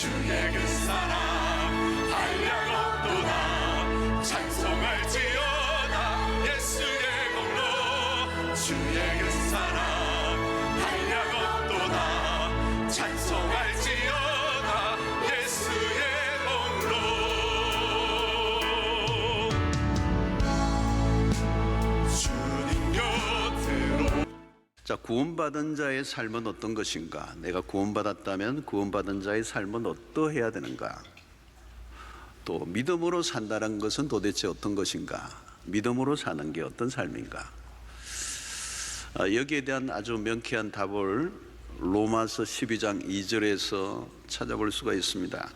주의 그 사랑 한량없도다. 찬송할지어다 예수의 공로. 주의 그 사랑 한량없도다. 찬송할지어다 예수의 공로. 주님 곁으로. 자, 구원받은 자의 삶은 어떤 것인가? 내가 구원받았다면 구원받은 자의 삶은 어떠해야 되는가? 또 믿음으로 산다는 것은 도대체 어떤 것인가? 믿음으로 사는 게 어떤 삶인가? 여기에 대한 아주 명쾌한 답을 로마서 12장 2절에서 찾아볼 수가 있습니다.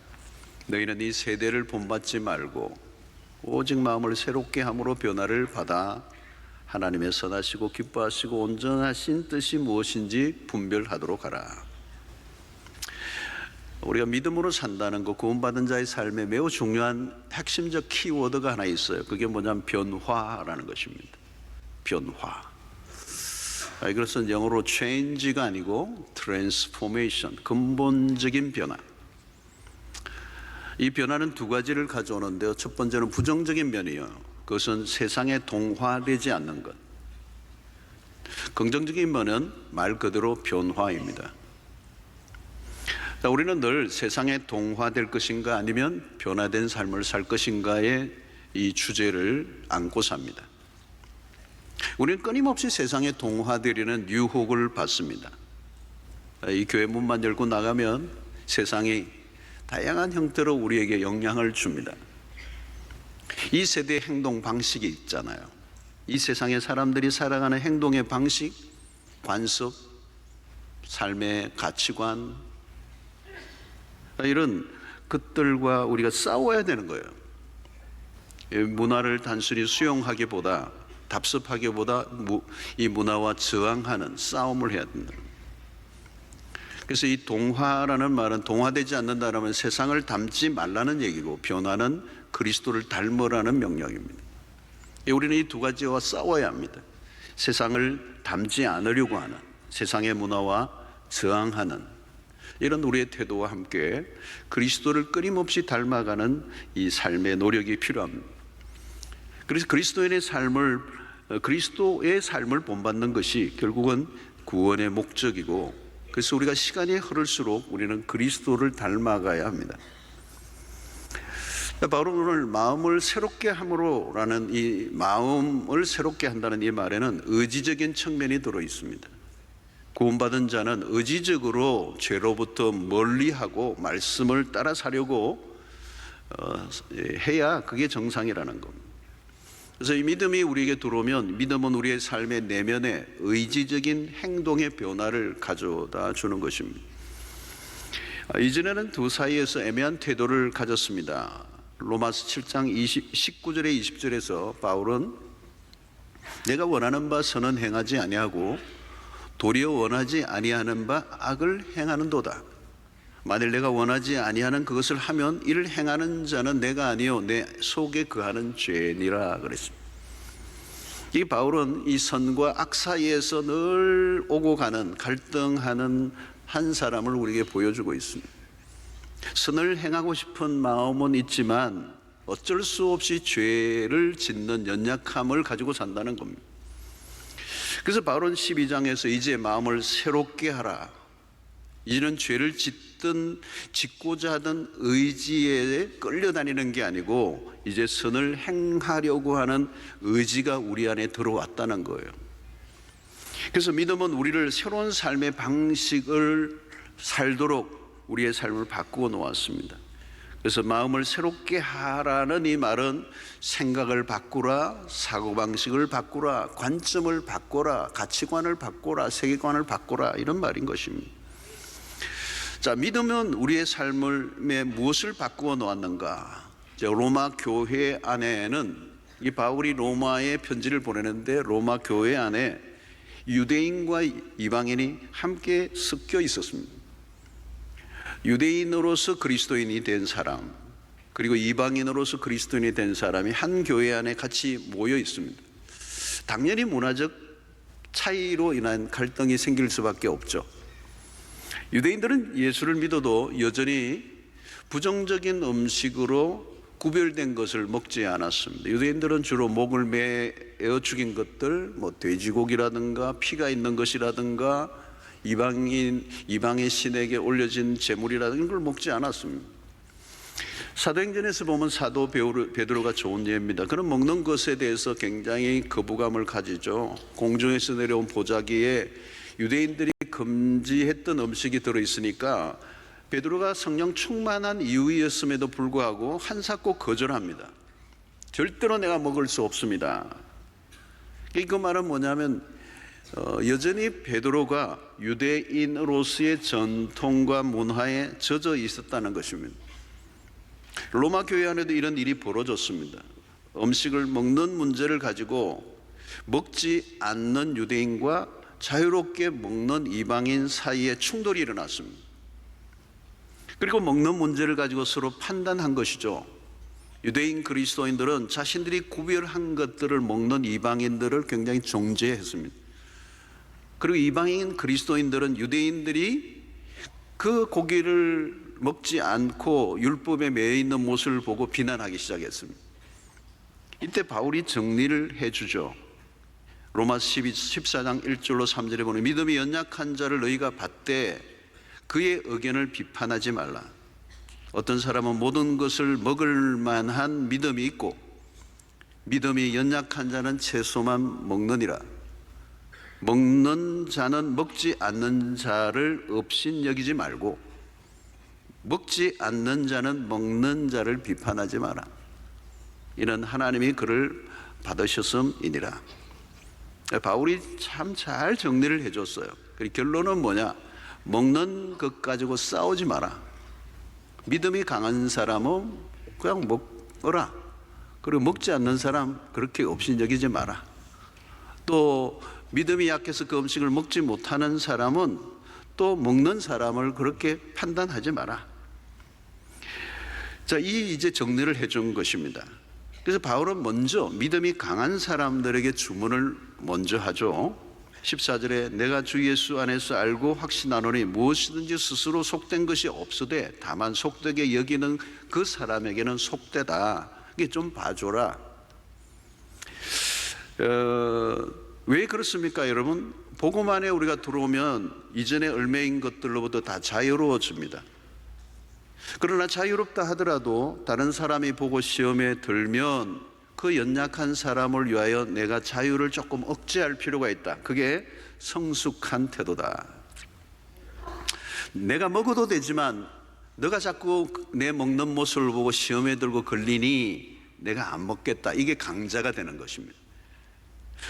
너희는 이 세대를 본받지 말고 오직 마음을 새롭게 함으로 변화를 받아 하나님의 선하시고 기뻐하시고 온전하신 뜻이 무엇인지 분별하도록 하라. 우리가 믿음으로 산다는 것, 구원받은 자의 삶에 매우 중요한 핵심적 키워드가 하나 있어요. 그게 뭐냐면 변화라는 것입니다. 변화. 이것은 영어로 change가 아니고 transformation, 근본적인 변화. 이 변화는 두 가지를 가져오는데요. 첫 번째는 부정적인 면이에요. 그것은 세상에 동화되지 않는 것. 긍정적인 면은 말 그대로 변화입니다. 자, 우리는 늘 세상에 동화될 것인가 아니면 변화된 삶을 살 것인가의 이 주제를 안고 삽니다. 우리는 끊임없이 세상에 동화되려는 유혹을 받습니다. 이 교회 문만 열고 나가면 세상이 다양한 형태로 우리에게 영향을 줍니다. 이 세대의 행동 방식이 있잖아요. 이 세상의 사람들이 살아가는 행동의 방식, 관습, 삶의 가치관, 이런 것들과 우리가 싸워야 되는 거예요. 문화를 단순히 수용하기보다, 답습하기보다 이 문화와 저항하는 싸움을 해야 된다. 그래서 이 동화라는 말은, 동화되지 않는다라면 세상을 닮지 말라는 얘기고, 변화는 그리스도를 닮으라는 명령입니다. 우리는 이 두 가지와 싸워야 합니다. 세상을 닮지 않으려고 하는, 세상의 문화와 저항하는 이런 우리의 태도와 함께 그리스도를 끊임없이 닮아가는 이 삶의 노력이 필요합니다. 그래서 그리스도의 삶을 본받는 것이 결국은 구원의 목적이고, 그래서 우리가 시간이 흐를수록 우리는 그리스도를 닮아가야 합니다. 바로 오늘 마음을 새롭게 함으로라는 이 마음을 새롭게 한다는 이 말에는 의지적인 측면이 들어 있습니다. 구원받은 자는 의지적으로 죄로부터 멀리하고 말씀을 따라 사려고 해야 그게 정상이라는 겁니다. 그래서 이 믿음이 우리에게 들어오면, 믿음은 우리의 삶의 내면에 의지적인 행동의 변화를 가져다 주는 것입니다. 이전에는 두 사이에서 애매한 태도를 가졌습니다. 로마서 7장 19절에 20절에서 바울은 내가 원하는 바 선은 행하지 아니하고 도리어 원하지 아니하는 바 악을 행하는도다. 만일 내가 원하지 아니하는 그것을 하면 이를 행하는 자는 내가 아니요 내 속에 거하는 죄니라 그랬습니다. 이 바울은 이 선과 악 사이에서 늘 오고 가는, 갈등하는 한 사람을 우리에게 보여주고 있습니다. 선을 행하고 싶은 마음은 있지만 어쩔 수 없이 죄를 짓는 연약함을 가지고 산다는 겁니다. 그래서 바울은 12장에서 이제 마음을 새롭게 하라. 이제는 죄를 짓고자 하던 의지에 끌려다니는 게 아니고 이제 선을 행하려고 하는 의지가 우리 안에 들어왔다는 거예요. 그래서 믿음은 우리를 새로운 삶의 방식을 살도록 우리의 삶을 바꾸어 놓았습니다. 그래서 마음을 새롭게 하라는 이 말은 생각을 바꾸라, 사고방식을 바꾸라, 관점을 바꾸라, 가치관을 바꾸라, 세계관을 바꾸라, 이런 말인 것입니다. 자, 믿음은 우리의 삶에 무엇을 바꾸어 놓았는가? 로마 교회 안에는, 이 바울이 로마에 편지를 보내는데 로마 교회 안에 유대인과 이방인이 함께 섞여 있었습니다. 유대인으로서 그리스도인이 된 사람, 그리고 이방인으로서 그리스도인이 된 사람이 한 교회 안에 같이 모여 있습니다. 당연히 문화적 차이로 인한 갈등이 생길 수밖에 없죠. 유대인들은 예수를 믿어도 여전히 부정적인 음식으로 구별된 것을 먹지 않았습니다. 유대인들은 주로 목을 매어 죽인 것들, 뭐 돼지고기라든가 피가 있는 것이라든가 이방의 신에게 올려진 제물이라든가 걸 먹지 않았습니다. 사도행전에서 보면 사도 베드로가 좋은 예입니다. 그런 먹는 것에 대해서 굉장히 거부감을 가지죠. 공중에서 내려온 보자기에 유대인들이 금지했던 음식이 들어있으니까 베드로가 성령 충만한 이유였음에도 불구하고 한사코 거절합니다. 절대로 내가 먹을 수 없습니다. 그 말은 뭐냐면 여전히 베드로가 유대인으로서의 전통과 문화에 젖어 있었다는 것입니다. 로마 교회 안에도 이런 일이 벌어졌습니다. 음식을 먹는 문제를 가지고 먹지 않는 유대인과 자유롭게 먹는 이방인 사이에 충돌이 일어났습니다. 그리고 먹는 문제를 가지고 서로 판단한 것이죠. 유대인 그리스도인들은 자신들이 구별한 것들을 먹는 이방인들을 굉장히 정죄했습니다. 그리고 이방인 그리스도인들은 유대인들이 그 고기를 먹지 않고 율법에 매여 있는 모습을 보고 비난하기 시작했습니다. 이때 바울이 정리를 해주죠. 로마서 14장 1절로 3절에 보면 믿음이 연약한 자를 너희가 받되 그의 의견을 비판하지 말라. 어떤 사람은 모든 것을 먹을 만한 믿음이 있고 믿음이 연약한 자는 채소만 먹느니라. 먹는 자는 먹지 않는 자를 업신 여기지 말고 먹지 않는 자는 먹는 자를 비판하지 마라. 이는 하나님이 그를 받으셨음이니라. 바울이 참 잘 정리를 해줬어요. 그리고 결론은 뭐냐? 먹는 것 가지고 싸우지 마라. 믿음이 강한 사람은 그냥 먹어라. 그리고 먹지 않는 사람 그렇게 업신여기지 마라. 또 믿음이 약해서 그 음식을 먹지 못하는 사람은 또 먹는 사람을 그렇게 판단하지 마라. 자, 이제 정리를 해준 것입니다. 그래서 바울은 먼저 믿음이 강한 사람들에게 주문을 먼저 하죠. 14절에 내가 주 예수 안에서 알고 확신하노니 무엇이든지 스스로 속된 것이 없으되 다만 속되게 여기는 그 사람에게는 속되다. 이게 좀 봐줘라. 왜 그렇습니까, 여러분? 복음 안에 우리가 들어오면 이전에 얽매인 것들로부터 다 자유로워집니다. 그러나 자유롭다 하더라도 다른 사람이 보고 시험에 들면 그 연약한 사람을 위하여 내가 자유를 조금 억제할 필요가 있다. 그게 성숙한 태도다. 내가 먹어도 되지만 너가 자꾸 내 먹는 모습을 보고 시험에 들고 걸리니 내가 안 먹겠다. 이게 강자가 되는 것입니다.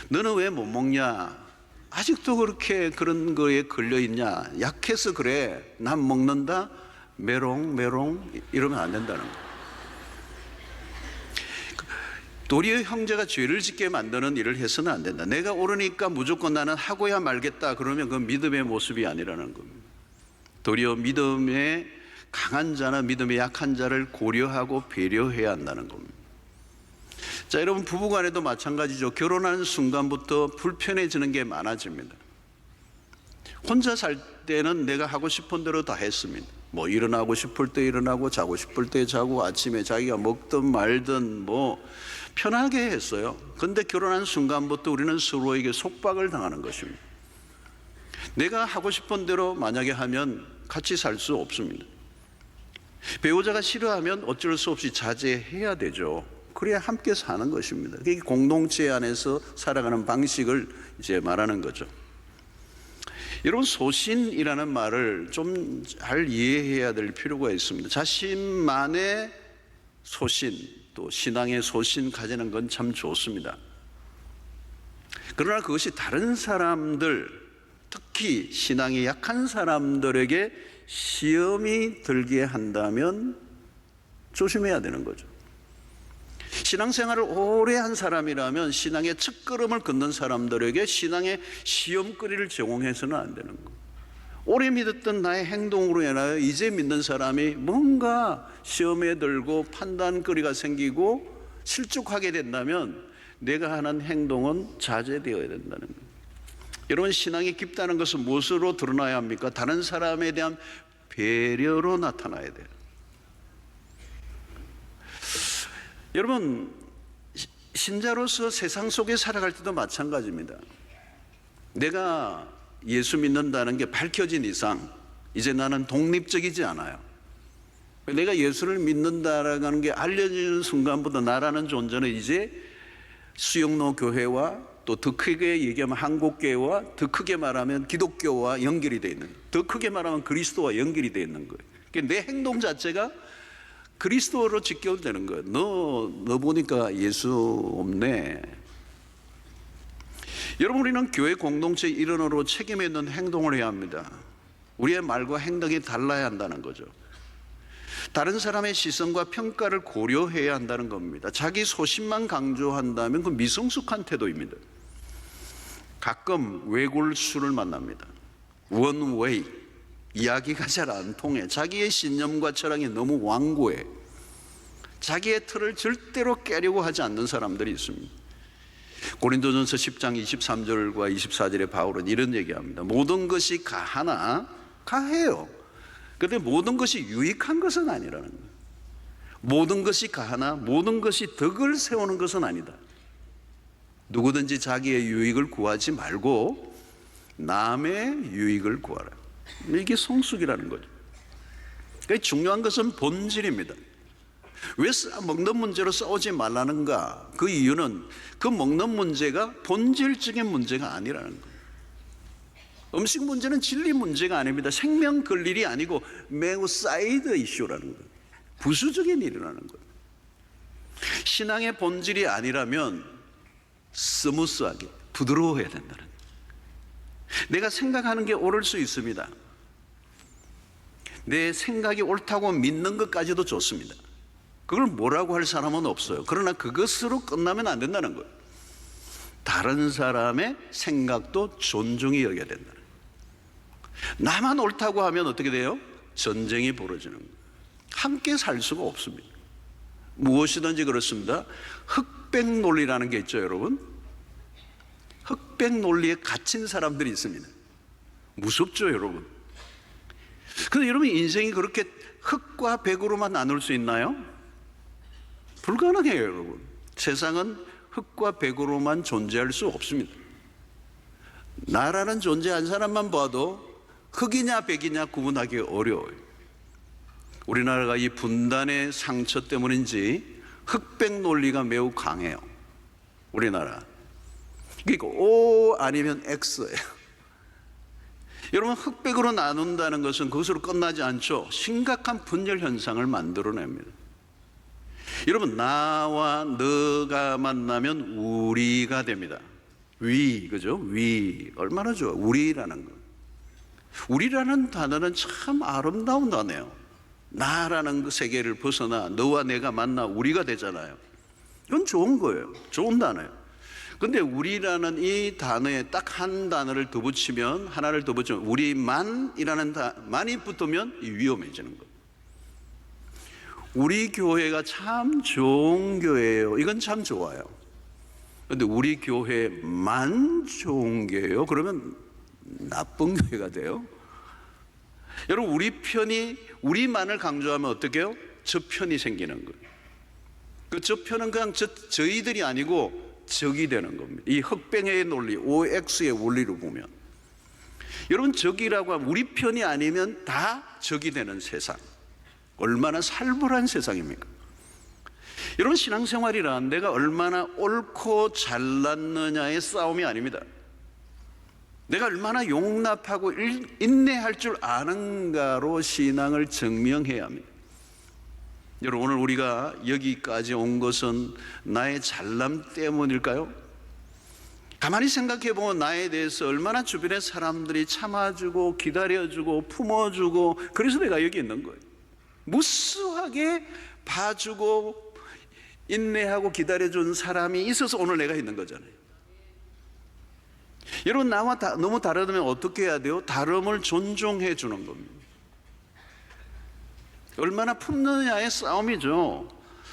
너는 왜 못 먹냐? 아직도 그렇게 그런 거에 걸려 있냐? 약해서 그래. 난 먹는다. 메롱 이러면 안 된다는 거예요. 도리어 형제가 죄를 짓게 만드는 일을 해서는 안 된다. 내가 옳으니까 무조건 나는 하고야 말겠다. 그러면 그건 믿음의 모습이 아니라는 겁니다. 도리어 믿음의 강한 자나 믿음의 약한 자를 고려하고 배려해야 한다는 겁니다. 자, 여러분, 부부간에도 마찬가지죠. 결혼하는 순간부터 불편해지는 게 많아집니다. 혼자 살 때는 내가 하고 싶은 대로 다 했습니다. 뭐 일어나고 싶을 때 일어나고 자고 싶을 때 자고 아침에 자기가 먹든 말든 뭐 편하게 했어요. 근데 결혼한 순간부터 우리는 서로에게 속박을 당하는 것입니다. 내가 하고 싶은 대로 만약에 하면 같이 살 수 없습니다. 배우자가 싫어하면 어쩔 수 없이 자제해야 되죠. 그래야 함께 사는 것입니다. 그게 공동체 안에서 살아가는 방식을 이제 말하는 거죠. 여러분, 소신이라는 말을 좀 잘 이해해야 될 필요가 있습니다. 자신만의 소신, 또 신앙의 소신 가지는 건 참 좋습니다. 그러나 그것이 다른 사람들, 특히 신앙이 약한 사람들에게 시험이 들게 한다면 조심해야 되는 거죠. 신앙생활을 오래 한 사람이라면 신앙의 첫걸음을 걷는 사람들에게 신앙의 시험거리를 제공해서는 안 되는 거예요. 오래 믿었던 나의 행동으로 인하여 이제 믿는 사람이 뭔가 시험에 들고 판단거리가 생기고 실족하게 된다면 내가 하는 행동은 자제되어야 된다는 거예요. 여러분, 신앙이 깊다는 것은 무엇으로 드러나야 합니까? 다른 사람에 대한 배려로 나타나야 돼요. 여러분, 신자로서 세상 속에 살아갈 때도 마찬가지입니다. 내가 예수 믿는다는 게 밝혀진 이상 이제 나는 독립적이지 않아요. 내가 예수를 믿는다라는 게 알려지는 순간부터 나라는 존재는 이제 수영로 교회와 또 더 크게 얘기하면 한국교회와 더 크게 말하면 기독교와 연결이 되어 있는 거예요. 더 크게 말하면 그리스도와 연결이 되어 있는 거예요. 그러니까 내 행동 자체가 그리스도로 직결되는 거예요. 너 보니까 예수 없네. 여러분, 우리는 교회 공동체의 일원으로 책임 있는 행동을 해야 합니다. 우리의 말과 행동이 달라야 한다는 거죠. 다른 사람의 시선과 평가를 고려해야 한다는 겁니다. 자기 소신만 강조한다면 그 미성숙한 태도입니다. 가끔 외골수를 만납니다. 원웨이, 이야기가 잘 안 통해. 자기의 신념과 철학이 너무 완고해. 자기의 틀을 절대로 깨려고 하지 않는 사람들이 있습니다. 고린도전서 10장 23절과 24절에 바울은 이런 얘기합니다. 모든 것이 가하나 가해요. 그런데 모든 것이 유익한 것은 아니라는 거예요. 모든 것이 가하나 모든 것이 덕을 세우는 것은 아니다. 누구든지 자기의 유익을 구하지 말고 남의 유익을 구하라. 이게 성숙이라는 거죠. 그러니까 중요한 것은 본질입니다. 왜 먹는 문제로 싸우지 말라는가? 그 이유는 그 먹는 문제가 본질적인 문제가 아니라는 거예요. 음식 문제는 진리 문제가 아닙니다. 생명 걸 일이 아니고 매우 사이드 이슈라는 거예요. 부수적인 일이라는 거예요. 신앙의 본질이 아니라면 스무스하게 부드러워해야 된다는 거예요. 내가 생각하는 게 옳을 수 있습니다. 내 생각이 옳다고 믿는 것까지도 좋습니다. 그걸 뭐라고 할 사람은 없어요. 그러나 그것으로 끝나면 안 된다는 거예요. 다른 사람의 생각도 존중히 여겨야 된다는 거예요. 나만 옳다고 하면 어떻게 돼요? 전쟁이 벌어지는 거예요. 함께 살 수가 없습니다. 무엇이든지 그렇습니다. 흑백 논리라는 게 있죠, 여러분. 흑백 논리에 갇힌 사람들이 있습니다. 무섭죠, 여러분. 근데 여러분, 인생이 그렇게 흑과 백으로만 나눌 수 있나요? 불가능해요, 여러분. 세상은 흑과 백으로만 존재할 수 없습니다. 나라는 존재 한 사람만 봐도 흑이냐 백이냐 구분하기 어려워요. 우리나라가 이 분단의 상처 때문인지 흑백 논리가 매우 강해요. 우리나라. 그러니까 O 아니면 X예요. 여러분, 흑백으로 나눈다는 것은 그것으로 끝나지 않죠. 심각한 분열 현상을 만들어냅니다. 여러분, 나와 너가 만나면 우리가 됩니다. 그죠? 얼마나 좋아. 우리라는 거. 우리라는 단어는 참 아름다운 단어예요. 나라는 그 세계를 벗어나 너와 내가 만나 우리가 되잖아요. 이건 좋은 거예요. 좋은 단어예요. 근데 우리라는 이 단어에 딱 한 단어를 더 붙이면, 하나를 더 붙이면, 우리만이라는 만이 붙으면 위험해지는 거예요. 우리 교회가 참 좋은 교회예요. 이건 참 좋아요. 그런데 우리 교회만 좋은 교회예요? 그러면 나쁜 교회가 돼요. 여러분, 우리만을 강조하면 어떻게 해요? 저편이 생기는 거예요. 그 저편은 그냥 저희들이 아니고 적이 되는 겁니다. 이 흑백의 논리, OX의 원리로 보면, 여러분, 적이라고 하면 우리 편이 아니면 다 적이 되는 세상. 얼마나 살벌한 세상입니까? 여러분, 신앙생활이란 내가 얼마나 옳고 잘났느냐의 싸움이 아닙니다. 내가 얼마나 용납하고 인내할 줄 아는가로 신앙을 증명해야 합니다. 여러분, 오늘 우리가 여기까지 온 것은 나의 잘남 때문일까요? 가만히 생각해 보면 나에 대해서 얼마나 주변의 사람들이 참아주고 기다려주고 품어주고, 그래서 내가 여기 있는 거예요. 무수하게 봐주고 인내하고 기다려준 사람이 있어서 오늘 내가 있는 거잖아요. 여러분, 나와 너무 다르면 어떻게 해야 돼요? 다름을 존중해 주는 겁니다. 얼마나 품느냐의 싸움이죠.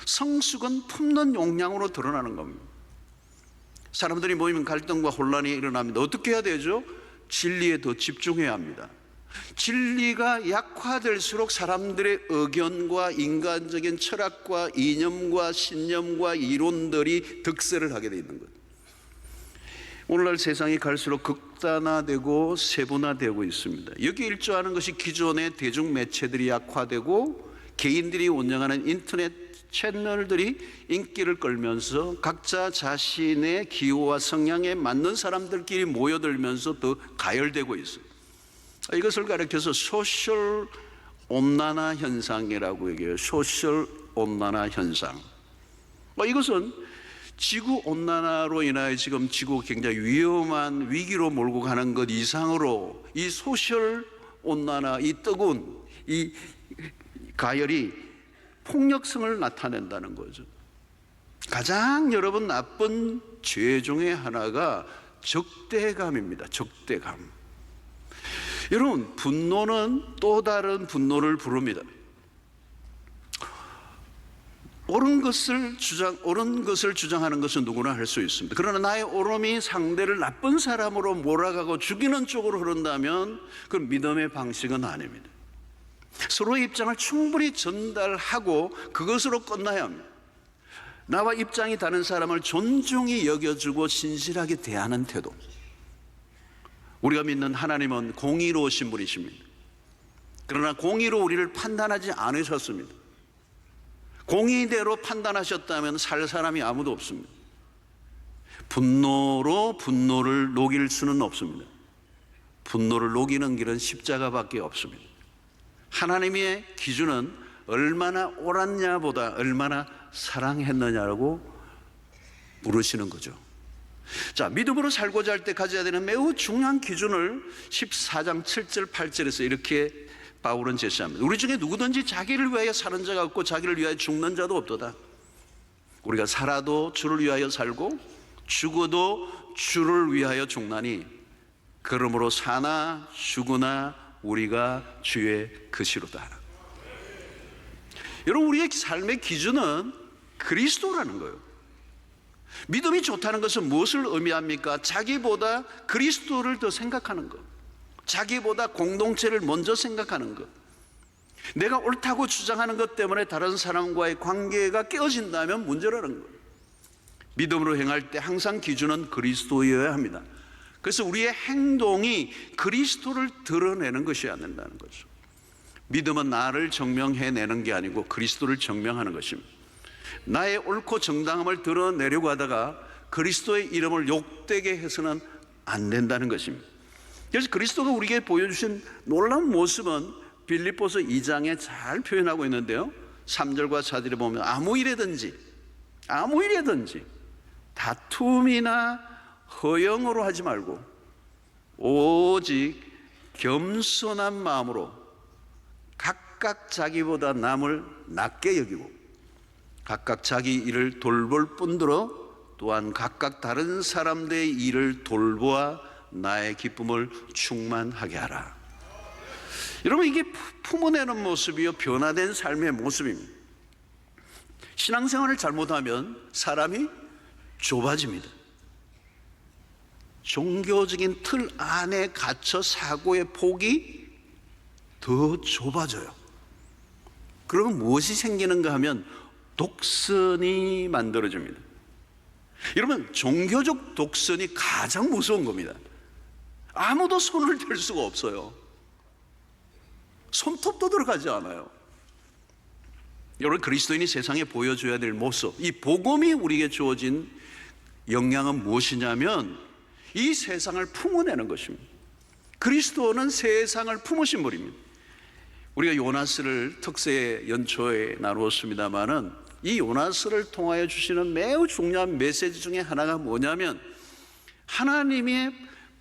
성숙은 품는 용량으로 드러나는 겁니다. 사람들이 모이면 갈등과 혼란이 일어납니다. 어떻게 해야 되죠? 진리에 더 집중해야 합니다. 진리가 약화될수록 사람들의 의견과 인간적인 철학과 이념과 신념과 이론들이 득세를 하게 돼 있는 거예요. 오늘날 세상이 갈수록 극단화되고 세분화되고 있습니다. 여기 일조하는 것이 기존의 대중매체들이 약화되고 개인들이 운영하는 인터넷 채널들이 인기를 끌면서 각자 자신의 기호와 성향에 맞는 사람들끼리 모여들면서 더 가열되고 있어요. 이것을 가리켜서 소셜 온난화 현상이라고 얘기해요. 소셜 온난화 현상. 이것은 지구 온난화로 인하여 지금 지구가 굉장히 위험한 위기로 몰고 가는 것 이상으로 이 소셜 온난화, 이 뜨거운 이 가열이 폭력성을 나타낸다는 거죠. 가장 여러분 나쁜 죄 중에 하나가 적대감입니다. 적대감. 여러분, 분노는 또 다른 분노를 부릅니다. 옳은 것을 주장하는 것은 누구나 할 수 있습니다. 그러나 나의 옳음이 상대를 나쁜 사람으로 몰아가고 죽이는 쪽으로 흐른다면 그건 믿음의 방식은 아닙니다. 서로의 입장을 충분히 전달하고 그것으로 끝나야 합니다. 나와 입장이 다른 사람을 존중히 여겨주고 진실하게 대하는 태도. 우리가 믿는 하나님은 공의로우신 분이십니다. 그러나 공의로 우리를 판단하지 않으셨습니다. 공의대로 판단하셨다면 살 사람이 아무도 없습니다. 분노로 분노를 녹일 수는 없습니다. 분노를 녹이는 길은 십자가밖에 없습니다. 하나님의 기준은 얼마나 옳았냐보다 얼마나 사랑했느냐라고 물으시는 거죠. 자, 믿음으로 살고자 할 때 가져야 되는 매우 중요한 기준을 14장 7절 8절에서 이렇게 바울은 제시합니다. 우리 중에 누구든지 자기를 위하여 사는 자가 없고 자기를 위하여 죽는 자도 없도다. 우리가 살아도 주를 위하여 살고 죽어도 주를 위하여 죽나니 그러므로 사나 죽으나 우리가 주의 것이로다. 여러분, 우리의 삶의 기준은 그리스도라는 거예요. 믿음이 좋다는 것은 무엇을 의미합니까? 자기보다 그리스도를 더 생각하는 것, 자기보다 공동체를 먼저 생각하는 것. 내가 옳다고 주장하는 것 때문에 다른 사람과의 관계가 깨어진다면 문제라는 거예요. 믿음으로 행할 때 항상 기준은 그리스도여야 합니다. 그래서 우리의 행동이 그리스도를 드러내는 것이어야 된다는 거죠. 믿음은 나를 증명해내는 게 아니고 그리스도를 증명하는 것입니다. 나의 옳고 정당함을 드러내려고 하다가 그리스도의 이름을 욕되게 해서는 안 된다는 것입니다. 그래서 그리스도가 우리에게 보여주신 놀라운 모습은 빌립보서 2장에 잘 표현하고 있는데요, 3절과 4절에 보면 아무 일에든지 다툼이나 허영으로 하지 말고 오직 겸손한 마음으로 각각 자기보다 남을 낮게 여기고 각각 자기 일을 돌볼 뿐더러 또한 각각 다른 사람들의 일을 돌보아 나의 기쁨을 충만하게 하라. 여러분, 이게 품어내는 모습이요, 변화된 삶의 모습입니다. 신앙생활을 잘못하면 사람이 좁아집니다. 종교적인 틀 안에 갇혀 사고의 폭이 더 좁아져요. 그러면 무엇이 생기는가 하면 독선이 만들어집니다. 여러분, 종교적 독선이 가장 무서운 겁니다. 아무도 손을 댈 수가 없어요. 손톱도 들어가지 않아요. 여러분, 그리스도인이 세상에 보여줘야 될 모습, 이 복음이 우리에게 주어진 영향은 무엇이냐면 이 세상을 품어내는 것입니다. 그리스도는 세상을 품으신 분입니다. 우리가 요나스를 특세 연초에 나누었습니다마는 이 요나스를 통하여 주시는 매우 중요한 메시지 중에 하나가 뭐냐면 하나님의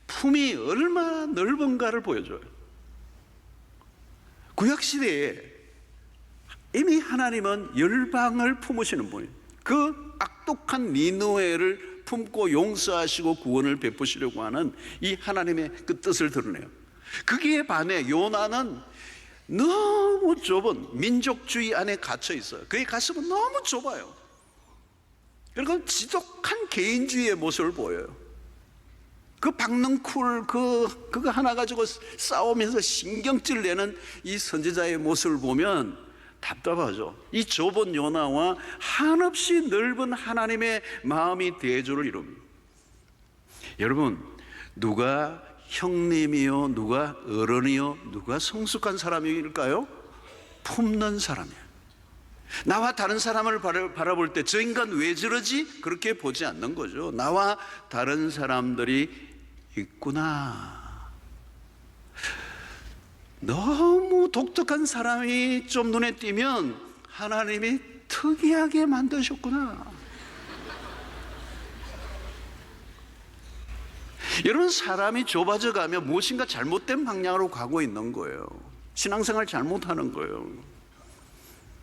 품이 얼마나 넓은가를 보여줘요. 구약시대에 이미 하나님은 열방을 품으시는 분이에요. 그 악독한 니느웨를 품고 용서하시고 구원을 베푸시려고 하는 이 하나님의 그 뜻을 드러내요. 거기에 반해 요나는 너무 좁은 민족주의 안에 갇혀 있어요. 그의 가슴은 너무 좁아요. 그리고 지독한 개인주의의 모습을 보여요. 그 박는 그거 하나 가지고 싸우면서 신경질 내는 이 선지자의 모습을 보면 답답하죠. 이 좁은 요나와 한없이 넓은 하나님의 마음이 대조를 이룹니다. 여러분, 누가 형님이요, 누가 어른이요, 누가 성숙한 사람일까요? 품는 사람이에요. 나와 다른 사람을 바라볼 때 저 인간 왜 저러지? 그렇게 보지 않는 거죠. 나와 다른 사람들이 있구나. 너무 독특한 사람이 좀 눈에 띄면 하나님이 특이하게 만드셨구나. 여러분, 사람이 좁아져 가면 무엇인가 잘못된 방향으로 가고 있는 거예요. 신앙생활 잘못하는 거예요.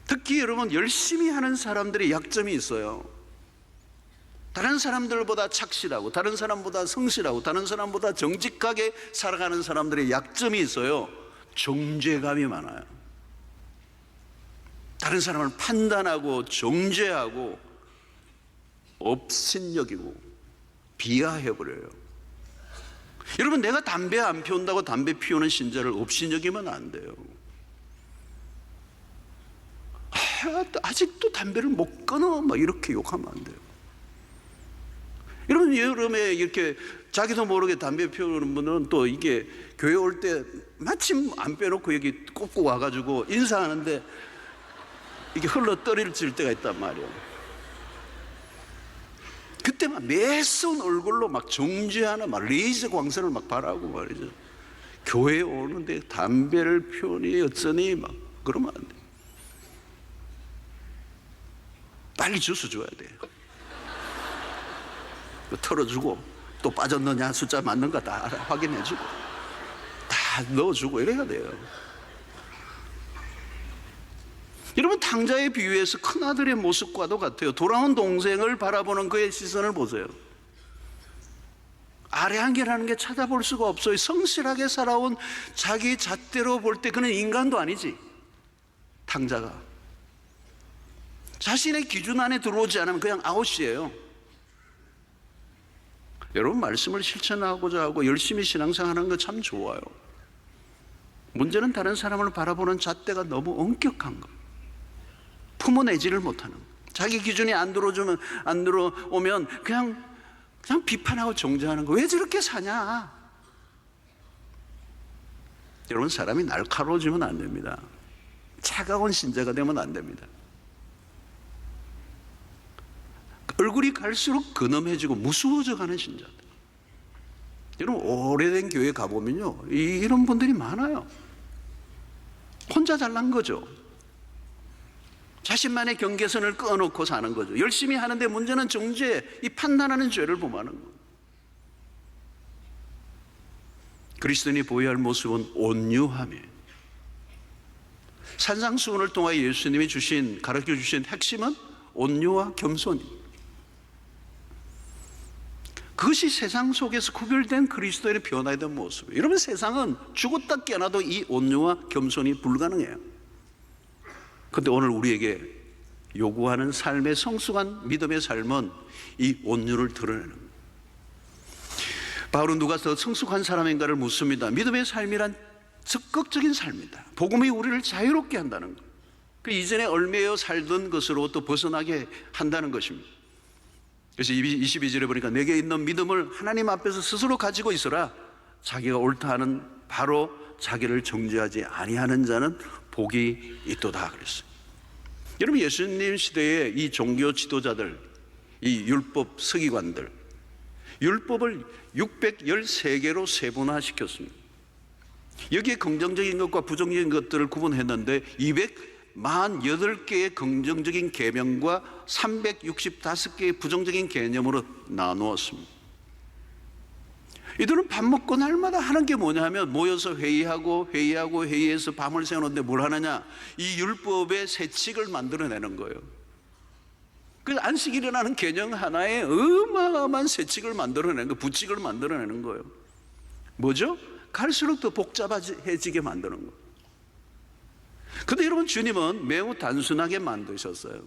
특히 여러분, 열심히 하는 사람들의 약점이 있어요. 다른 사람들보다 착실하고, 다른 사람보다 성실하고, 다른 사람보다 정직하게 살아가는 사람들의 약점이 있어요. 정죄감이 많아요. 다른 사람을 판단하고 정죄하고 업신여기고 비하해버려요. 여러분, 내가 담배 안 피운다고 담배 피우는 신자를 업신여기면 안 돼요. 아직도 담배를 못 끊어, 막 이렇게 욕하면 안 돼요. 여러분, 여름에 이렇게 자기도 모르게 담배 피우는 분은 또 이게 교회 올 때 마침 안 빼놓고 여기 꼽고 와가지고 인사하는데 이게 흘러 떨어질 때가 있단 말이에요. 그때 막 매서운 얼굴로 막 정죄하는 막 레이저 광선을 막 바라고 말이죠. 교회에 오는데 담배를 피우니 어쩌니 막 그러면 안 돼요. 빨리 주스 줘야 돼요. 털어주고 또 빠졌느냐, 숫자 맞는가 다 확인해주고 다 넣어주고 이래야 돼요. 여러분, 탕자의 비유에서 큰아들의 모습과도 같아요. 돌아온 동생을 바라보는 그의 시선을 보세요. 아래 한계라는 게 찾아볼 수가 없어요. 성실하게 살아온 자기 잣대로 볼 때 그는 인간도 아니지. 탕자가 자신의 기준 안에 들어오지 않으면 그냥 아웃이에요. 여러분, 말씀을 실천하고자 하고 열심히 신앙생활하는 거 참 좋아요. 문제는 다른 사람을 바라보는 잣대가 너무 엄격한 거, 품어내지를 못하는 거. 자기 기준이 안 들어오면 그냥 비판하고 정죄하는 거. 왜 저렇게 사냐? 여러분, 사람이 날카로워지면 안 됩니다. 차가운 신자가 되면 안 됩니다. 얼굴이 갈수록 근엄해지고 무서워져 가는 신자들. 여러분, 오래된 교회 가보면요, 이런 분들이 많아요. 혼자 잘난 거죠. 자신만의 경계선을 꺼놓고 사는 거죠. 열심히 하는데 문제는 정죄, 이 판단하는 죄를 범하는 거예요. 그리스도인이 보여야 할 모습은 온유함이에요. 산상수훈을 통하여 예수님이 가르쳐 주신 핵심은 온유와 겸손입니다. 그것이 세상 속에서 구별된 그리스도인의 변화에 대한 모습이에요. 여러분, 세상은 죽었다 깨어나도 이 온유와 겸손이 불가능해요. 그런데 오늘 우리에게 요구하는 삶의 성숙한 믿음의 삶은 이 온유를 드러내는 거예요. 바울은 누가 더 성숙한 사람인가를 묻습니다. 믿음의 삶이란 적극적인 삶이다. 복음이 우리를 자유롭게 한다는 것, 그 이전에 얽매여 살던 것으로부터 벗어나게 한다는 것입니다. 그래서 22절에 보니까 내게 있는 믿음을 하나님 앞에서 스스로 가지고 있어라. 자기가 옳다 하는 바로 자기를 정죄하지 아니하는 자는 복이 있도다 그랬어요. 여러분, 예수님 시대에 이 종교 지도자들, 이 율법 서기관들, 율법을 613개로 세분화시켰습니다. 여기에 긍정적인 것과 부정적인 것들을 구분했는데 248개의 긍정적인 계명과 365개의 부정적인 개념으로 나누었습니다. 이들은 밥 먹고 날마다 하는 게 뭐냐 하면 모여서 회의해서 밤을 새우는데 뭘 하느냐, 이 율법의 세칙을 만들어내는 거예요. 그래서 안식일이라는 개념 하나에 어마어마한 세칙을 만들어내는 거예요. 부칙을 만들어내는 거예요. 뭐죠? 갈수록 더 복잡해지게 만드는 거예요. 그런데 여러분, 주님은 매우 단순하게 만드셨어요.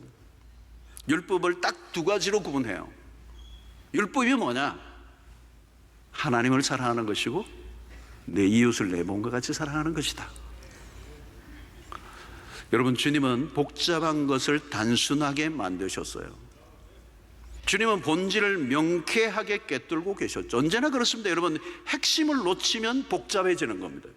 율법을 딱 두 가지로 구분해요. 율법이 뭐냐? 하나님을 사랑하는 것이고 내 이웃을 내 몸과 같이 사랑하는 것이다. 여러분, 주님은 복잡한 것을 단순하게 만드셨어요. 주님은 본질을 명쾌하게 꿰뚫고 계셨죠. 언제나 그렇습니다. 여러분, 핵심을 놓치면 복잡해지는 겁니다.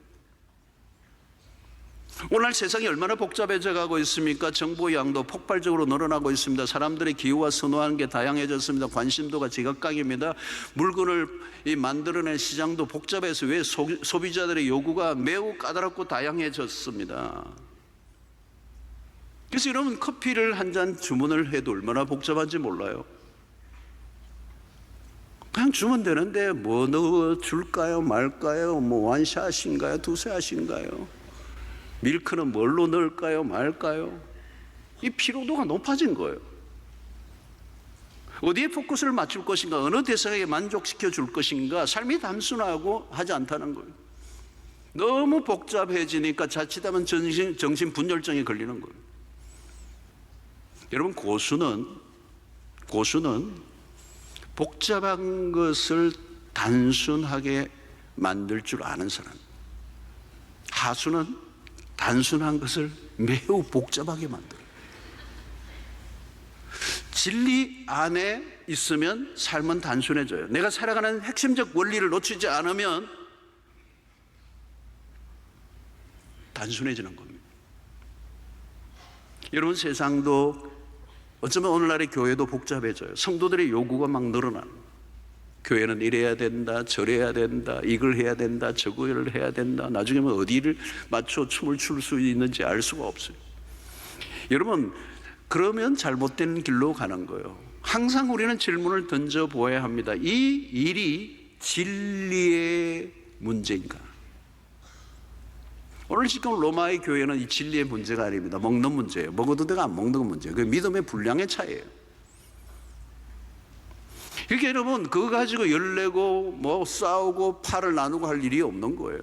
오늘날 세상이 얼마나 복잡해져 가고 있습니까? 정보 양도 폭발적으로 늘어나고 있습니다. 사람들의 기호와 선호하는 게 다양해졌습니다. 관심도가 제각각입니다. 물건을 만들어낸 시장도 복잡해서 왜 소비자들의 요구가 매우 까다롭고 다양해졌습니다. 그래서 여러분, 커피를 한 잔 주문을 해도 얼마나 복잡한지 몰라요. 그냥 주면 되는데 뭐 넣어줄까요 말까요? 뭐 원샷인가요 투샷인가요? 밀크는 뭘로 넣을까요 말까요? 이 피로도가 높아진 거예요. 어디에 포커스를 맞출 것인가, 어느 대상에게 만족시켜 줄 것인가, 삶이 단순하고 하지 않다는 거예요. 너무 복잡해지니까 자칫하면 정신 분열증이 걸리는 거예요. 여러분, 고수는 복잡한 것을 단순하게 만들 줄 아는 사람, 하수는 단순한 것을 매우 복잡하게 만들어요. 진리 안에 있으면 삶은 단순해져요. 내가 살아가는 핵심적 원리를 놓치지 않으면 단순해지는 겁니다. 여러분, 세상도 어쩌면 오늘날의 교회도 복잡해져요. 성도들의 요구가 막 늘어나는 거예요. 교회는 이래야 된다, 저래야 된다, 이걸 해야 된다, 저걸 해야 된다. 나중에 어디를 맞춰 춤을 출 수 있는지 알 수가 없어요. 여러분, 그러면 잘못된 길로 가는 거예요. 항상 우리는 질문을 던져보아야 합니다. 이 일이 진리의 문제인가? 오늘 지금 로마의 교회는 이 진리의 문제가 아닙니다. 먹는 문제예요. 먹어도 되고 안 먹는 문제예요. 그 믿음의 분량의 차이예요. 그러니까 여러분, 그거 가지고 열내고 뭐 싸우고 팔을 나누고 할 일이 없는 거예요.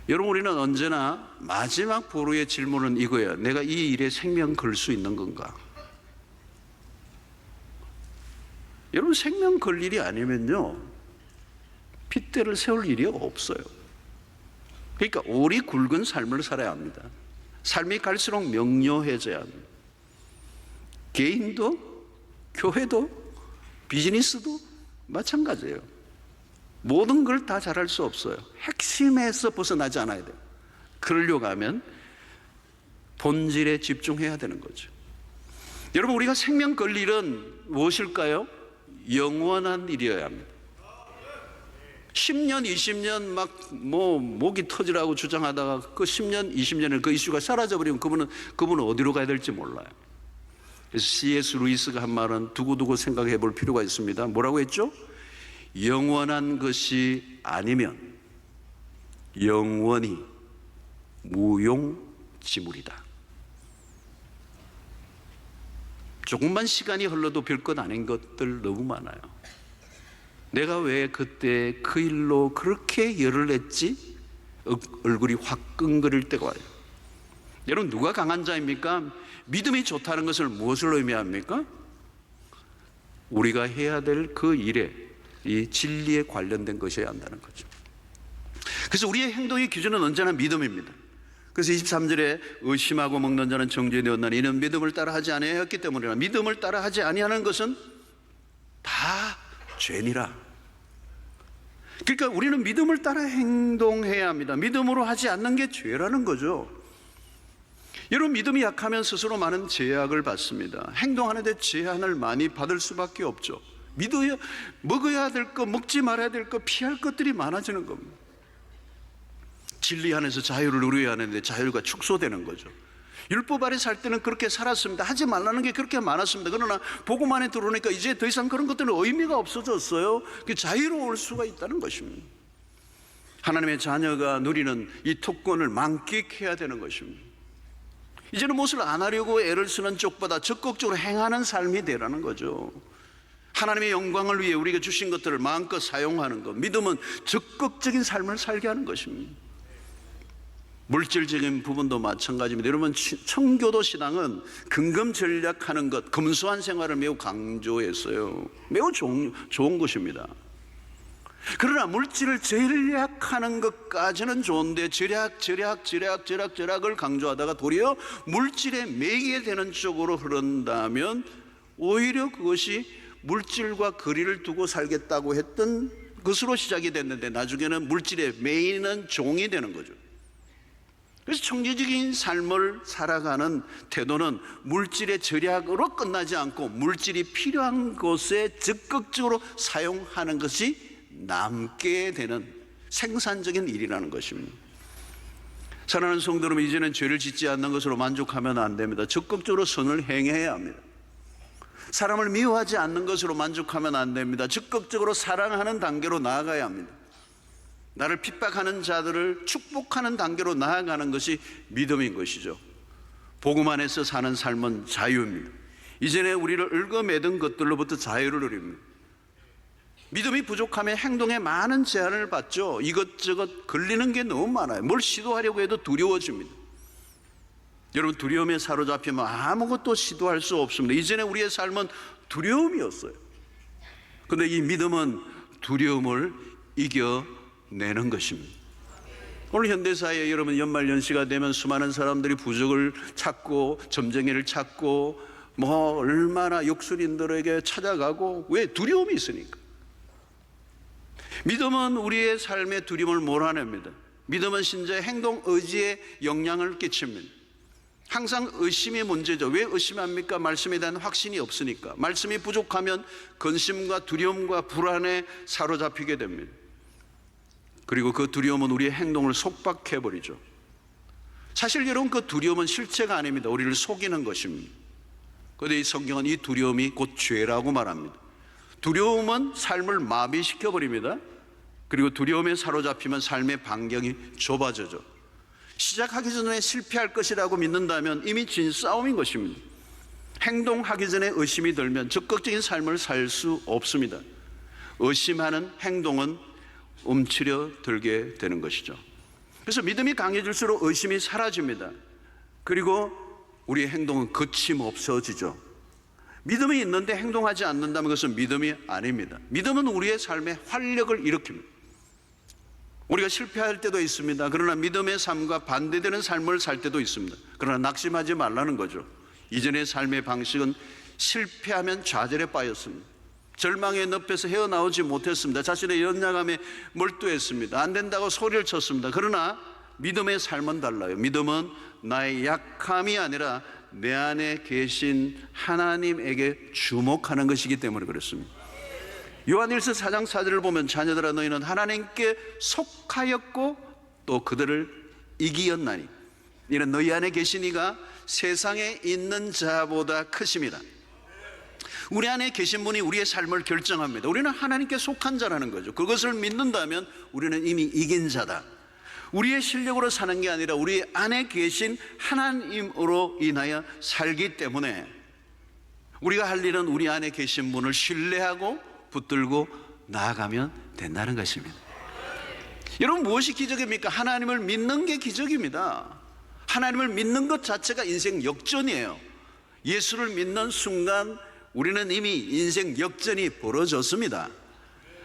여러분, 우리는 언제나 마지막 보루의 질문은 이거예요. 내가 이 일에 생명 걸 수 있는 건가? 여러분, 생명 걸 일이 아니면요, 핏대를 세울 일이 없어요. 그러니까 오리 굵은 삶을 살아야 합니다. 삶이 갈수록 명료해져야 합니다. 개인도, 교회도, 비즈니스도 마찬가지예요. 모든 걸 다 잘할 수 없어요. 핵심에서 벗어나지 않아야 돼요. 그러려고 하면 본질에 집중해야 되는 거죠. 여러분, 우리가 생명 걸 일은 무엇일까요? 영원한 일이어야 합니다. 10년, 20년 막 목이 터지라고 주장하다가 그 10년, 20년을 그 이슈가 사라져버리면 그분은 어디로 가야 될지 몰라요. 그래서 C.S. 루이스가 한 말은 두고두고 생각해 볼 필요가 있습니다. 뭐라고 했죠? 영원한 것이 아니면 영원히 무용지물이다. 조금만 시간이 흘러도 별것 아닌 것들 너무 많아요. 내가 왜 그때 그 일로 그렇게 열을 냈지? 얼굴이 화끈거릴 때가 와요. 여러분, 누가 강한 자입니까? 믿음이 좋다는 것을 무엇을 의미합니까? 우리가 해야 될 그 일에 이 진리에 관련된 것이어야 한다는 거죠. 그래서 우리의 행동의 기준은 언제나 믿음입니다. 그래서 23절에 의심하고 먹는 자는 정죄되었나니 이는 믿음을 따라 하지 아니하였기 때문이라. 믿음을 따라 하지 아니하는 것은 다 죄니라. 그러니까 우리는 믿음을 따라 행동해야 합니다. 믿음으로 하지 않는 게 죄라는 거죠. 여러분, 믿음이 약하면 스스로 많은 제약을 받습니다. 행동하는데 제한을 많이 받을 수밖에 없죠. 믿어야, 먹어야 될 것, 먹지 말아야 될 것, 피할 것들이 많아지는 겁니다. 진리 안에서 자유를 누려야 하는데 자유가 축소되는 거죠. 율법 아래 살 때는 그렇게 살았습니다. 하지 말라는 게 그렇게 많았습니다. 그러나 복음 안에 들어오니까 이제 더 이상 그런 것들은 의미가 없어졌어요. 자유로울 수가 있다는 것입니다. 하나님의 자녀가 누리는 이 특권을 만끽해야 되는 것입니다. 이제는 무엇을 안 하려고 애를 쓰는 쪽보다 적극적으로 행하는 삶이 되라는 거죠. 하나님의 영광을 위해 우리가 주신 것들을 마음껏 사용하는 것, 믿음은 적극적인 삶을 살게 하는 것입니다. 물질적인 부분도 마찬가지입니다. 여러분, 청교도 신앙은 근검 전략하는 것, 검소한 생활을 매우 강조했어요. 매우 좋은 것입니다. 그러나 물질을 절약하는 것까지는 좋은데 절약을 강조하다가 도리어 물질에 매이게 되는 쪽으로 흐른다면 오히려 그것이 물질과 거리를 두고 살겠다고 했던 것으로 시작이 됐는데 나중에는 물질에 매이는 종이 되는 거죠. 그래서 청지적인 삶을 살아가는 태도는 물질의 절약으로 끝나지 않고 물질이 필요한 곳에 적극적으로 사용하는 것이 남게 되는 생산적인 일이라는 것입니다. 사랑하는 성도 여러분, 이제는 죄를 짓지 않는 것으로 만족하면 안 됩니다. 적극적으로 선을 행해야 합니다. 사람을 미워하지 않는 것으로 만족하면 안 됩니다. 적극적으로 사랑하는 단계로 나아가야 합니다. 나를 핍박하는 자들을 축복하는 단계로 나아가는 것이 믿음인 것이죠. 복음 안에서 사는 삶은 자유입니다. 이전에 우리를 얽어매던 것들로부터 자유를 누립니다. 믿음이 부족하면 행동에 많은 제한을 받죠. 이것저것 걸리는 게 너무 많아요. 뭘 시도하려고 해도 두려워집니다. 여러분, 두려움에 사로잡히면 아무것도 시도할 수 없습니다. 이전에 우리의 삶은 두려움이었어요. 그런데 이 믿음은 두려움을 이겨내는 것입니다. 오늘 현대사회에 여러분 연말연시가 되면 수많은 사람들이 부적을 찾고 점쟁이를 찾고 얼마나 역술인들에게 찾아가고, 왜? 두려움이 있으니까. 믿음은 우리의 삶의 두려움을 몰아냅니다. 믿음은 신자의 행동 의지에 영향을 끼칩니다. 항상 의심이 문제죠. 왜 의심합니까? 말씀에 대한 확신이 없으니까. 말씀이 부족하면 근심과 두려움과 불안에 사로잡히게 됩니다. 그리고 그 두려움은 우리의 행동을 속박해버리죠. 사실 여러분, 그 두려움은 실체가 아닙니다. 우리를 속이는 것입니다. 그런데 이 성경은 이 두려움이 곧 죄라고 말합니다. 두려움은 삶을 마비시켜버립니다. 그리고 두려움에 사로잡히면 삶의 반경이 좁아져죠. 시작하기 전에 실패할 것이라고 믿는다면 이미 진 싸움인 것입니다. 행동하기 전에 의심이 들면 적극적인 삶을 살 수 없습니다. 의심하는 행동은 움츠려 들게 되는 것이죠. 그래서 믿음이 강해질수록 의심이 사라집니다. 그리고 우리의 행동은 거침없어지죠. 믿음이 있는데 행동하지 않는다면 그것은 믿음이 아닙니다. 믿음은 우리의 삶에 활력을 일으킵니다. 우리가 실패할 때도 있습니다. 그러나 믿음의 삶과 반대되는 삶을 살 때도 있습니다. 그러나 낙심하지 말라는 거죠. 이전의 삶의 방식은 실패하면 좌절에 빠졌습니다. 절망의 늪에서 헤어나오지 못했습니다. 자신의 연약함에 몰두했습니다. 안 된다고 소리를 쳤습니다. 그러나 믿음의 삶은 달라요. 믿음은 나의 약함이 아니라 내 안에 계신 하나님에게 주목하는 것이기 때문에 그렇습니다. 요한일서 4장 4절을 보면 자녀들아 너희는 하나님께 속하였고 또 그들을 이기었나니 이는 너희 안에 계신 이가 세상에 있는 자보다 크심이라. 우리 안에 계신 분이 우리의 삶을 결정합니다. 우리는 하나님께 속한 자라는 거죠. 그것을 믿는다면 우리는 이미 이긴 자다. 우리의 실력으로 사는 게 아니라 우리 안에 계신 하나님으로 인하여 살기 때문에 우리가 할 일은 우리 안에 계신 분을 신뢰하고 붙들고 나아가면 된다는 것입니다. 여러분, 무엇이 기적입니까? 하나님을 믿는 게 기적입니다. 하나님을 믿는 것 자체가 인생 역전이에요. 예수를 믿는 순간 우리는 이미 인생 역전이 벌어졌습니다.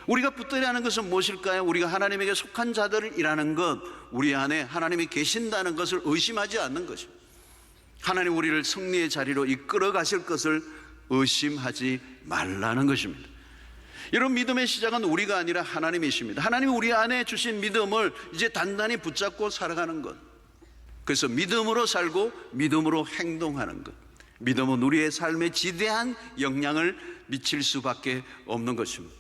우리가 붙들어야 하는 것은 무엇일까요? 우리가 하나님에게 속한 자들이라는 것, 우리 안에 하나님이 계신다는 것을 의심하지 않는 것입니다. 하나님 우리를 승리의 자리로 이끌어 가실 것을 의심하지 말라는 것입니다. 여러분, 믿음의 시작은 우리가 아니라 하나님이십니다. 하나님이 우리 안에 주신 믿음을 이제 단단히 붙잡고 살아가는 것, 그래서 믿음으로 살고 믿음으로 행동하는 것, 믿음은 우리의 삶에 지대한 영향을 미칠 수밖에 없는 것입니다.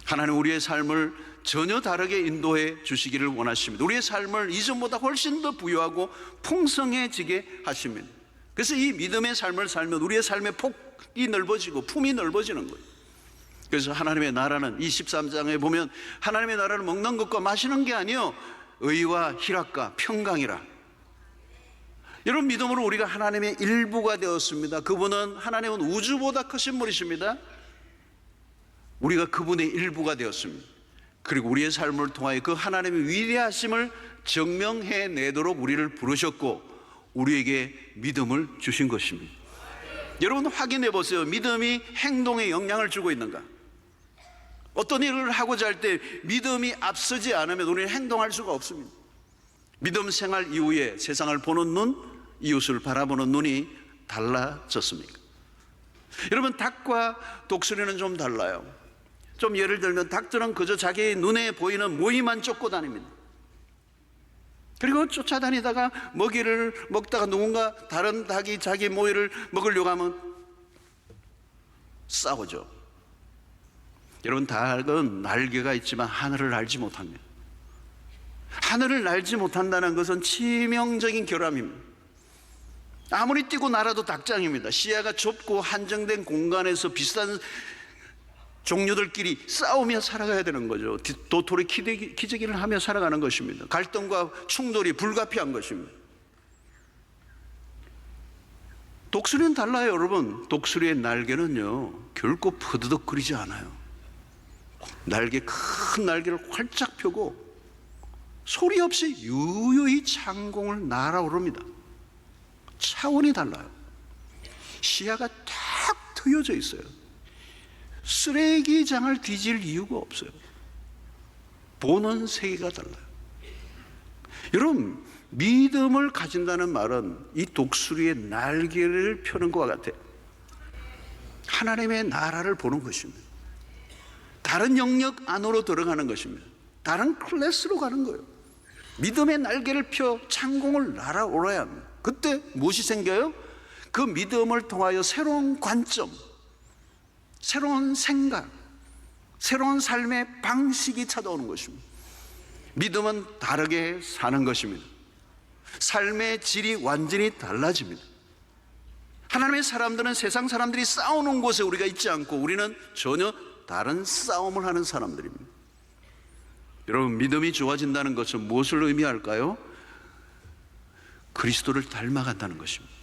하나님 우리의 삶을 전혀 다르게 인도해 주시기를 원하십니다. 우리의 삶을 이전보다 훨씬 더 부유하고 풍성해지게 하십니다. 그래서 이 믿음의 삶을 살면 우리의 삶의 폭이 넓어지고 품이 넓어지는 거예요. 그래서 하나님의 나라는 23장에 보면 하나님의 나라는 먹는 것과 마시는 게 아니요 의와 희락과 평강이라. 여러분, 믿음으로 우리가 하나님의 일부가 되었습니다. 그분은, 하나님은 우주보다 크신 분이십니다. 우리가 그분의 일부가 되었습니다. 그리고 우리의 삶을 통하여 그 하나님의 위대하심을 증명해내도록 우리를 부르셨고 우리에게 믿음을 주신 것입니다. 여러분, 확인해 보세요. 믿음이 행동에 영향을 주고 있는가? 어떤 일을 하고자 할 때 믿음이 앞서지 않으면 우리는 행동할 수가 없습니다. 믿음 생활 이후에 세상을 보는 눈, 이웃을 바라보는 눈이 달라졌습니까? 여러분, 닭과 독수리는 좀 달라요. 좀 예를 들면 닭들은 그저 자기 눈에 보이는 모이만 쫓고 다닙니다. 그리고 쫓아다니다가 먹이를 먹다가 누군가 다른 닭이 자기 모이를 먹으려고 하면 싸우죠. 여러분, 닭은 날개가 있지만 하늘을 날지 못합니다. 하늘을 날지 못한다는 것은 치명적인 결함입니다. 아무리 뛰고 날아도 닭장입니다. 시야가 좁고 한정된 공간에서 비슷한 종류들끼리 싸우며 살아가야 되는 거죠. 도토리 기저귀를 하며 살아가는 것입니다. 갈등과 충돌이 불가피한 것입니다. 독수리는 달라요, 여러분. 독수리의 날개는요, 결코 퍼드덕거리지 않아요. 큰 날개를 활짝 펴고 소리 없이 유유히 창공을 날아오릅니다. 차원이 달라요. 시야가 탁 트여져 있어요. 쓰레기장을 뒤질 이유가 없어요. 보는 세계가 달라요. 여러분, 믿음을 가진다는 말은 이 독수리의 날개를 펴는 것과 같아요. 하나님의 나라를 보는 것입니다. 다른 영역 안으로 들어가는 것입니다. 다른 클래스로 가는 거예요. 믿음의 날개를 펴 창공을 날아오라야 합니다. 그때 무엇이 생겨요? 그 믿음을 통하여 새로운 관점, 새로운 생각, 새로운 삶의 방식이 찾아오는 것입니다. 믿음은 다르게 사는 것입니다. 삶의 질이 완전히 달라집니다. 하나님의 사람들은 세상 사람들이 싸우는 곳에 우리가 있지 않고 우리는 전혀 다른 싸움을 하는 사람들입니다. 여러분, 믿음이 좋아진다는 것은 무엇을 의미할까요? 그리스도를 닮아간다는 것입니다.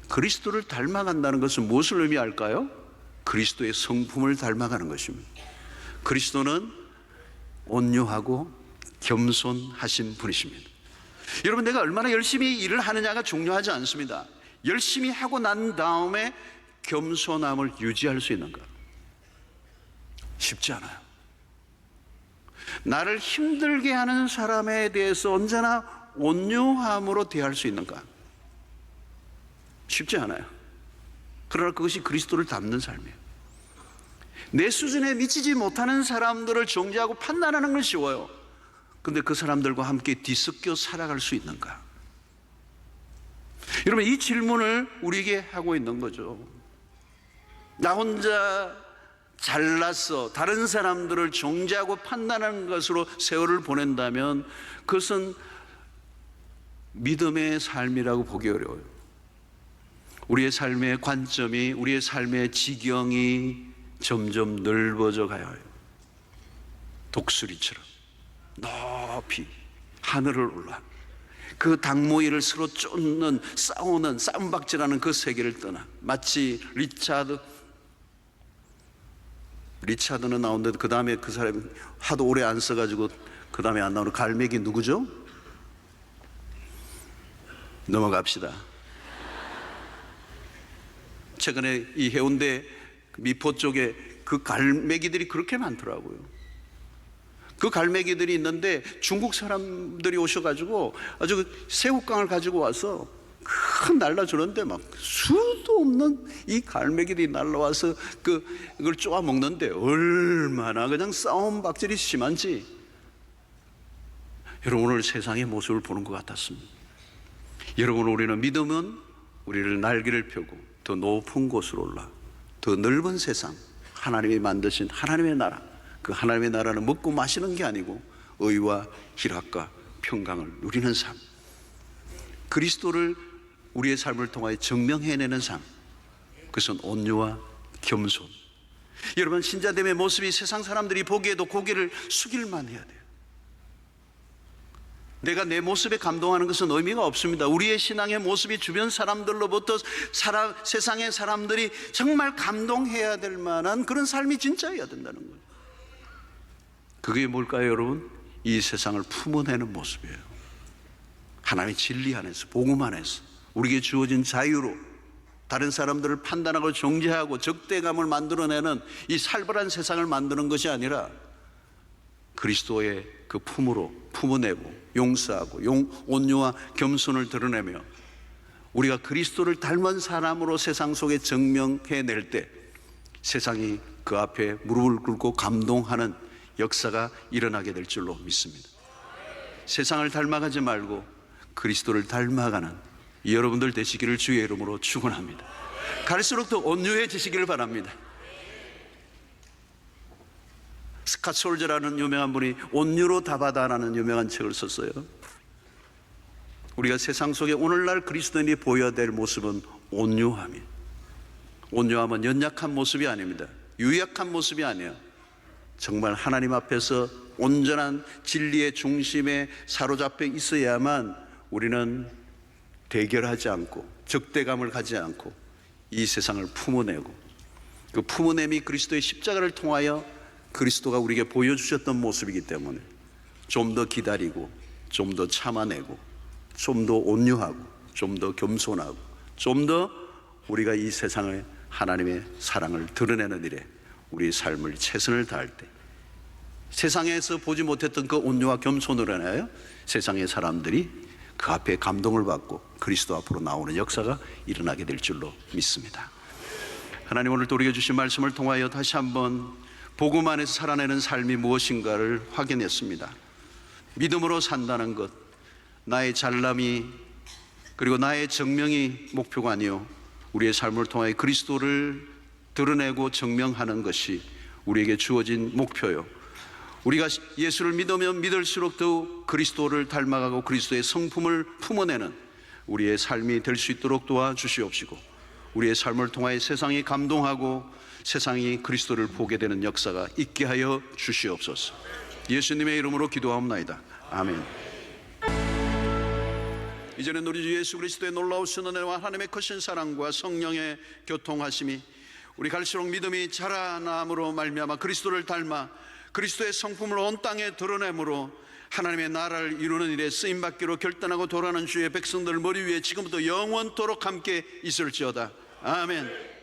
그리스도를 닮아간다는 것은 무엇을 의미할까요? 그리스도의 성품을 닮아가는 것입니다. 그리스도는 온유하고 겸손하신 분이십니다. 여러분, 내가 얼마나 열심히 일을 하느냐가 중요하지 않습니다. 열심히 하고 난 다음에 겸손함을 유지할 수 있는가? 쉽지 않아요. 나를 힘들게 하는 사람에 대해서 언제나 온유함으로 대할 수 있는가? 쉽지 않아요. 그러나 그것이 그리스도를 닮는 삶이에요. 내 수준에 미치지 못하는 사람들을 정죄하고 판단하는 건 쉬워요. 근데 그 사람들과 함께 뒤섞여 살아갈 수 있는가? 여러분, 이 질문을 우리에게 하고 있는 거죠. 나 혼자 잘났어, 다른 사람들을 정죄하고 판단하는 것으로 세월을 보낸다면 그것은 믿음의 삶이라고 보기 어려워요. 우리의 삶의 관점이, 우리의 삶의 지경이 점점 넓어져 가야 해요. 독수리처럼 높이 하늘을 올라 그 닭모이를 서로 쫓는, 싸우는, 싸움박질하는 그 세계를 떠나, 마치 리차드는 나오는데 그 다음에 그 사람이 하도 오래 안 써가지고 그 다음에 안 나오는 갈매기 누구죠? 넘어갑시다. 최근에 이 해운대 미포 쪽에 그 갈매기들이 그렇게 많더라고요. 그 갈매기들이 있는데 중국 사람들이 오셔가지고 아주 새우깡을 가지고 와서 큰 날라주는데 막 수도 없는 이 갈매기들이 날라와서 그걸 쪼아 먹는데 얼마나 그냥 싸움 박질이 심한지 여러분, 오늘 세상의 모습을 보는 것 같았습니다. 여러분, 우리는 믿음은 우리를 날개를 펴고 더 높은 곳으로 올라 더 넓은 세상, 하나님이 만드신 하나님의 나라, 그 하나님의 나라는 먹고 마시는 게 아니고 의와 희락과 평강을 누리는 삶, 그리스도를 우리의 삶을 통하여 증명해내는 삶, 그것은 온유와 겸손. 여러분, 신자됨의 모습이 세상 사람들이 보기에도 고개를 숙일만 해야 돼요. 내가 내 모습에 감동하는 것은 의미가 없습니다. 우리의 신앙의 모습이 주변 사람들로부터 세상의 사람들이 정말 감동해야 될 만한 그런 삶이 진짜여야 된다는 거예요. 그게 뭘까요, 여러분? 이 세상을 품어내는 모습이에요. 하나님의 진리 안에서, 복음 안에서, 우리에게 주어진 자유로 다른 사람들을 판단하고 정죄하고 적대감을 만들어내는 이 살벌한 세상을 만드는 것이 아니라 그리스도의 그 품으로 품어내고 용서하고 온유와 겸손을 드러내며 우리가 그리스도를 닮은 사람으로 세상 속에 증명해낼 때 세상이 그 앞에 무릎을 꿇고 감동하는 역사가 일어나게 될 줄로 믿습니다. 세상을 닮아가지 말고 그리스도를 닮아가는 여러분들 되시기를 주의 이름으로 축원합니다. 갈수록 더 온유해지시기를 바랍니다. 스캇 솔저라는 유명한 분이 온유로 답하다라는 유명한 책을 썼어요. 우리가 세상 속에 오늘날 그리스도인이 보여야 될 모습은 온유함이에요. 온유함은 연약한 모습이 아닙니다. 유약한 모습이 아니에요. 정말 하나님 앞에서 온전한 진리의 중심에 사로잡혀 있어야만 우리는 대결하지 않고 적대감을 가지 않고 이 세상을 품어내고 그 품어냄이 그리스도의 십자가를 통하여 그리스도가 우리에게 보여주셨던 모습이기 때문에 좀 더 기다리고 좀 더 참아내고 좀 더 온유하고 좀 더 겸손하고 좀 더 우리가 이 세상에 하나님의 사랑을 드러내는 일에 우리의 삶을 최선을 다할 때 세상에서 보지 못했던 그 온유와 겸손으로 인하여 세상의 사람들이 그 앞에 감동을 받고 그리스도 앞으로 나오는 역사가 일어나게 될 줄로 믿습니다. 하나님 오늘 또 우리에게 주신 말씀을 통하여 다시 한번 복음 안에서 살아내는 삶이 무엇인가를 확인했습니다. 믿음으로 산다는 것, 나의 잘남이 그리고 나의 정명이 목표가 아니요 우리의 삶을 통하여 그리스도를 드러내고 증명하는 것이 우리에게 주어진 목표요. 우리가 예수를 믿으면 믿을수록 더욱 그리스도를 닮아가고 그리스도의 성품을 품어내는 우리의 삶이 될 수 있도록 도와주시옵시고 우리의 삶을 통하여 세상이 감동하고 세상이 그리스도를 보게 되는 역사가 있게 하여 주시옵소서. 예수님의 이름으로 기도하옵나이다. 아멘. 이제는 우리 주 예수 그리스도의 놀라우신 은혜와 하나님의 크신 사랑과 성령의 교통하심이 우리 갈수록 믿음이 자라남으로 말미암아 그리스도를 닮아 그리스도의 성품을 온 땅에 드러내므로 하나님의 나라를 이루는 일에 쓰임받기로 결단하고 돌아가는 주의 백성들 머리 위에 지금부터 영원토록 함께 있을지어다. 아멘.